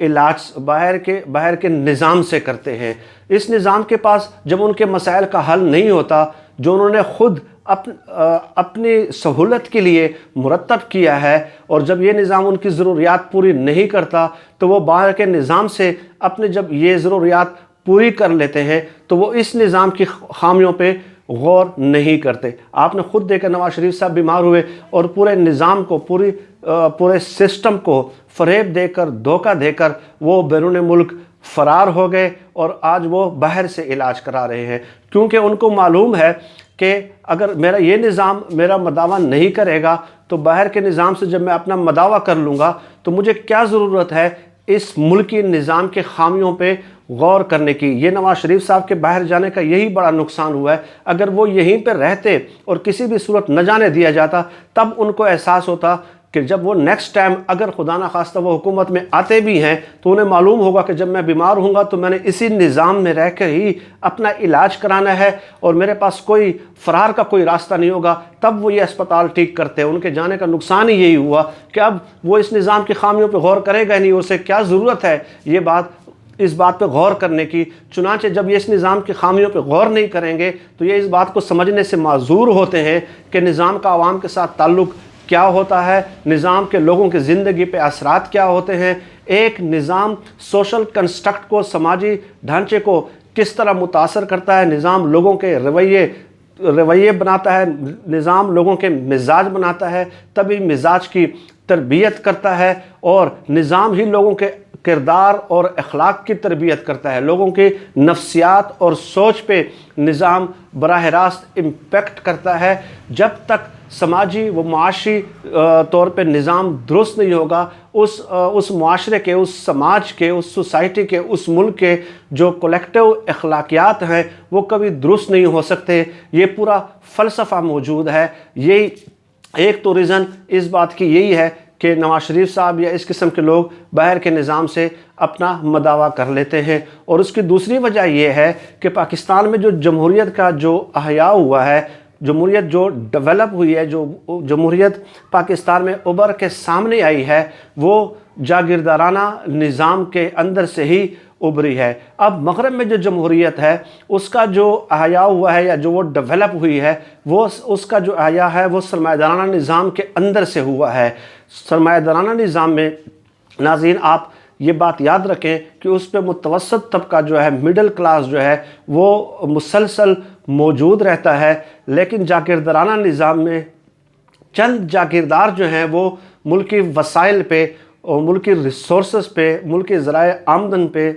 علاج باہر کے نظام سے کرتے ہیں۔ اس نظام کے پاس جب ان کے مسائل کا حل نہیں ہوتا جو انہوں نے خود اپنی سہولت کے لیے مرتب کیا ہے، اور جب یہ نظام ان کی ضروریات پوری نہیں کرتا تو وہ باہر کے نظام سے اپنے جب یہ ضروریات پوری کر لیتے ہیں تو وہ اس نظام کی خامیوں پہ غور نہیں کرتے۔ آپ نے خود دیکھا نواز شریف صاحب بیمار ہوئے اور پورے نظام کو پورے سسٹم کو فریب دے کر دھوکہ دے کر وہ بیرون ملک فرار ہو گئے، اور آج وہ باہر سے علاج کرا رہے ہیں، کیونکہ ان کو معلوم ہے کہ اگر میرا یہ نظام میرا مداوع نہیں کرے گا تو باہر کے نظام سے جب میں اپنا مداوع کر لوں گا تو مجھے کیا ضرورت ہے اس ملکی نظام کے خامیوں پہ غور کرنے کی۔ یہ نواز شریف صاحب کے باہر جانے کا یہی بڑا نقصان ہوا ہے۔ اگر وہ یہیں پہ رہتے اور کسی بھی صورت نہ جانے دیا جاتا تب ان کو احساس ہوتا کہ جب وہ نیکسٹ ٹائم اگر خدا نہ خواستہ وہ حکومت میں آتے بھی ہیں تو انہیں معلوم ہوگا کہ جب میں بیمار ہوں گا تو میں نے اسی نظام میں رہ کر ہی اپنا علاج کرانا ہے اور میرے پاس کوئی فرار کا کوئی راستہ نہیں ہوگا، تب وہ یہ اسپتال ٹھیک کرتے ہیں۔ ان کے جانے کا نقصان ہی یہی ہوا کہ اب وہ اس نظام کی خامیوں پہ غور کرے گا نہیں، اسے کیا ضرورت ہے اس بات پہ غور کرنے کی۔ چنانچہ جب یہ اس نظام کی خامیوں پہ غور نہیں کریں گے تو یہ اس بات کو سمجھنے سے معذور ہوتے ہیں کہ نظام کا عوام کے ساتھ تعلق کیا ہوتا ہے، نظام کے لوگوں کی زندگی پہ اثرات کیا ہوتے ہیں، ایک نظام سوشل کنسٹرکٹ کو، سماجی ڈھانچے کو کس طرح متاثر کرتا ہے، نظام لوگوں کے رویے بناتا ہے، نظام لوگوں کے مزاج بناتا ہے، تبھی مزاج کی تربیت کرتا ہے، اور نظام ہی لوگوں کے کردار اور اخلاق کی تربیت کرتا ہے۔ لوگوں کی نفسیات اور سوچ پہ نظام براہ راست امپیکٹ کرتا ہے۔ جب تک سماجی و معاشی طور پہ نظام درست نہیں ہوگا، اس معاشرے کے، اس سماج کے، اس سوسائٹی کے، اس ملک کے جو کولیکٹیو اخلاقیات ہیں وہ کبھی درست نہیں ہو سکتے۔ یہ پورا فلسفہ موجود ہے۔ یہی ایک تو ریزن اس بات کی یہی ہے کہ نواز شریف صاحب یا اس قسم کے لوگ باہر کے نظام سے اپنا مداوع کر لیتے ہیں، اور اس کی دوسری وجہ یہ ہے کہ پاکستان میں جو جمہوریت کا جو احیاء ہوا ہے، جمہوریت جو ڈیولپ ہوئی ہے، جو جمہوریت پاکستان میں ابھر کے سامنے آئی ہے، وہ جاگیردارانہ نظام کے اندر سے ہی ابھری ہے۔ اب مغرب میں جو جمہوریت ہے اس کا جو احیاء ہوا ہے یا جو وہ ڈیولپ ہوئی ہے، وہ اس کا جو احیاء ہے وہ سرمایہ دارانہ نظام کے اندر سے ہوا ہے۔ سرمایہ دارانہ نظام میں ناظرین آپ یہ بات یاد رکھیں کہ اس پہ متوسط طبقہ جو ہے، مڈل کلاس جو ہے، وہ مسلسل موجود رہتا ہے، لیکن جاگیردارانہ نظام میں چند جاگیردار جو ہیں وہ ملکی وسائل پہ اور ملکی ریسورسز پہ، ملکی ذرائع آمدن پہ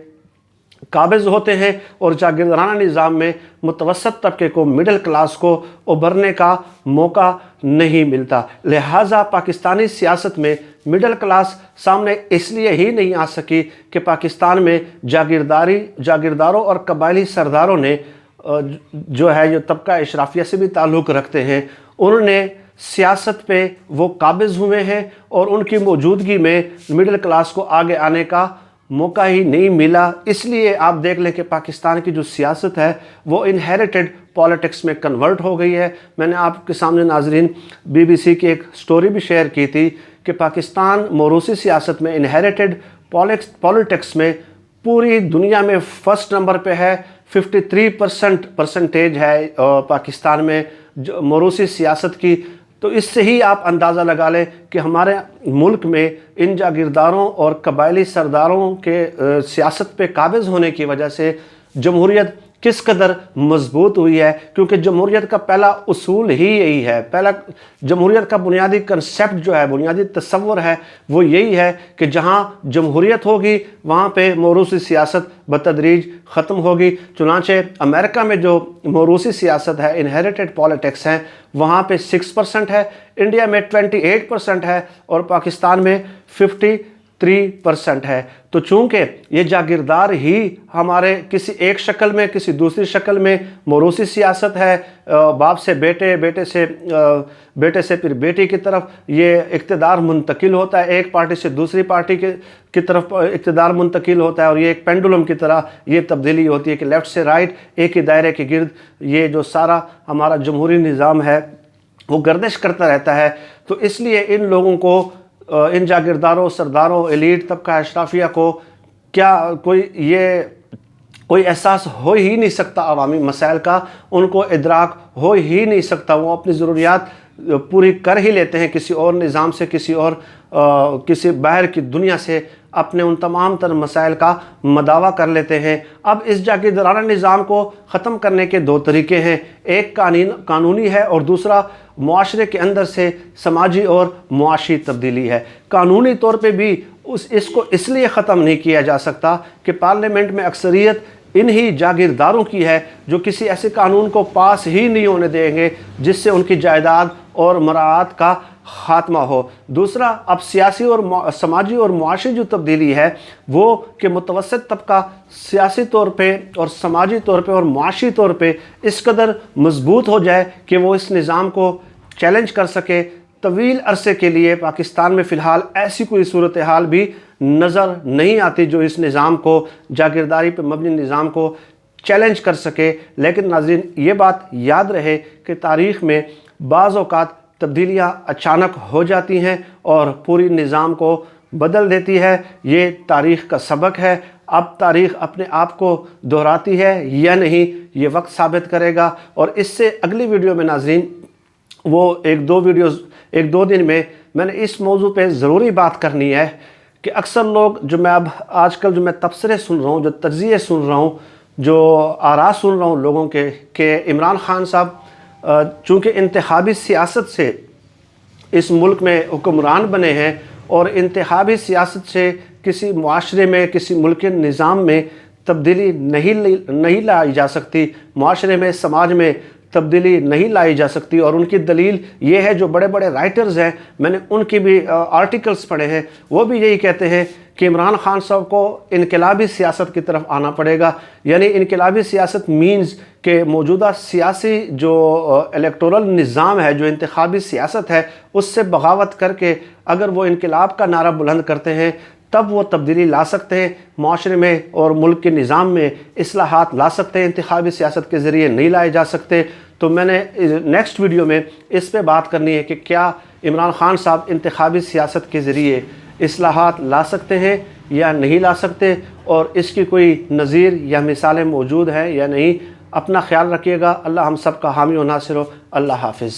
قابض ہوتے ہیں، اور جاگیردارانہ نظام میں متوسط طبقے کو، مڈل کلاس کو ابھرنے کا موقع نہیں ملتا۔ لہٰذا پاکستانی سیاست میں مڈل کلاس سامنے اس لیے ہی نہیں آ سکی کہ پاکستان میں جاگیرداروں اور قبائلی سرداروں نے جو ہے یہ طبقہ اشرافیہ سے بھی تعلق رکھتے ہیں، انہوں نے سیاست پہ وہ قابض ہوئے ہیں، اور ان کی موجودگی میں مڈل کلاس کو آگے آنے کا موقع ہی نہیں ملا۔ اس لیے آپ دیکھ لیں کہ پاکستان کی جو سیاست ہے وہ انہیریٹڈ پالیٹکس میں کنورٹ ہو گئی ہے۔ میں نے آپ کے سامنے ناظرین BBC کی ایک سٹوری بھی شیئر کی تھی کہ پاکستان موروثی سیاست میں، انہیریٹڈ پالیٹکس میں پوری دنیا میں فرسٹ نمبر پہ ہے۔ 53% ہے پاکستان میں موروثی سیاست کی۔ تو اس سے ہی آپ اندازہ لگا لیں کہ ہمارے ملک میں ان جاگیرداروں اور قبائلی سرداروں کے سیاست پہ قابض ہونے کی وجہ سے جمہوریت کس قدر مضبوط ہوئی ہے، کیونکہ جمہوریت کا پہلا اصول ہی یہی ہے، جمہوریت کا بنیادی کنسیپٹ جو ہے، بنیادی تصور ہے وہ یہی ہے کہ جہاں جمہوریت ہوگی وہاں پہ موروثی سیاست بتدریج ختم ہوگی۔ چنانچہ امریکہ میں جو موروثی سیاست ہے، انہیریٹڈ پالیٹکس ہیں، وہاں پہ 6% ہے، انڈیا میں 28% ہے، اور پاکستان میں 53% ہے۔ تو چونکہ یہ جاگیردار ہی ہمارے کسی ایک شکل میں، کسی دوسری شکل میں موروثی سیاست ہے، باپ سے بیٹے، بیٹے سے پھر بیٹی کی طرف یہ اقتدار منتقل ہوتا ہے، ایک پارٹی سے دوسری پارٹی کی طرف اقتدار منتقل ہوتا ہے، اور یہ ایک پینڈولم کی طرح یہ تبدیلی ہوتی ہے کہ لیفٹ سے رائٹ ایک ہی دائرے کے گرد یہ جو سارا ہمارا جمہوری نظام ہے وہ گردش کرتا رہتا ہے۔ تو اس لیے ان لوگوں کو ان جاگیرداروں، سرداروں، ایلیٹ طبقہ اشرافیہ کو کیا کوئی احساس ہو ہی نہیں سکتا عوامی مسائل کا، ان کو ادراک ہو ہی نہیں سکتا، وہ اپنی ضروریات پوری کر ہی لیتے ہیں کسی اور نظام سے، کسی باہر کی دنیا سے اپنے ان تمام تر مسائل کا مداوع کر لیتے ہیں۔ اب اس جاگیردارانہ نظام کو ختم کرنے کے دو طریقے ہیں، ایک قانونی ہے اور دوسرا معاشرے کے اندر سے سماجی اور معاشی تبدیلی ہے۔ قانونی طور پہ بھی اس کو اس لیے ختم نہیں کیا جا سکتا کہ پارلیمنٹ میں اکثریت انہی جاگیرداروں کی ہے جو کسی ایسے قانون کو پاس ہی نہیں ہونے دیں گے جس سے ان کی جائیداد اور مراعات کا خاتمہ ہو۔ دوسرا، اب سیاسی اور سماجی اور معاشی جو تبدیلی ہے وہ کہ متوسط طبقہ سیاسی طور پہ اور سماجی طور پہ اور معاشی طور پہ اس قدر مضبوط ہو جائے کہ وہ اس نظام کو چیلنج کر سکے۔ طویل عرصے کے لیے پاکستان میں فی الحال ایسی کوئی صورتحال بھی نظر نہیں آتی جو اس نظام کو، جاگیرداری پہ مبنی نظام کو چیلنج کر سکے۔ لیکن ناظرین، یہ بات یاد رہے کہ تاریخ میں بعض اوقات تبدیلیاں اچانک ہو جاتی ہیں اور پوری نظام کو بدل دیتی ہے۔ یہ تاریخ کا سبق ہے۔ اب تاریخ اپنے آپ کو دہراتی ہے یا نہیں، یہ وقت ثابت کرے گا۔ اور اس سے اگلی ویڈیو میں ناظرین، وہ ایک دو دن میں نے اس موضوع پہ ضروری بات کرنی ہے کہ اکثر لوگ جو میں اب آج کل جو میں تبصرے سن رہا ہوں، جو تجزیے سن رہا ہوں، جو آراء سن رہا ہوں لوگوں کے، کہ عمران خان صاحب چونکہ انتخابی سیاست سے اس ملک میں حکمران بنے ہیں اور انتخابی سیاست سے کسی معاشرے میں، کسی ملک کے نظام میں تبدیلی نہیں لائی جا سکتی، معاشرے میں، سماج میں تبدیلی نہیں لائی جا سکتی۔ اور ان کی دلیل یہ ہے، جو بڑے بڑے رائٹرز ہیں، میں نے ان کی بھی آرٹیکلز پڑھے ہیں، وہ بھی یہی کہتے ہیں کہ عمران خان صاحب کو انقلابی سیاست کی طرف آنا پڑے گا۔ یعنی انقلابی سیاست مینز کہ موجودہ سیاسی جو الیکٹورل نظام ہے، جو انتخابی سیاست ہے، اس سے بغاوت کر کے اگر وہ انقلاب کا نعرہ بلند کرتے ہیں تب وہ تبدیلی لا سکتے ہیں، معاشرے میں اور ملک کے نظام میں اصلاحات لا سکتے ہیں، انتخابی سیاست کے ذریعے نہیں لائے جا سکتے۔ تو میں نے نیکسٹ ویڈیو میں اس پہ بات کرنی ہے کہ کیا عمران خان صاحب انتخابی سیاست کے ذریعے اصلاحات لا سکتے ہیں یا نہیں لا سکتے، اور اس کی کوئی نظیر یا مثالیں موجود ہیں یا نہیں۔ اپنا خیال رکھیے گا۔ اللہ ہم سب کا حامی و ناصر ہو۔ اللہ حافظ۔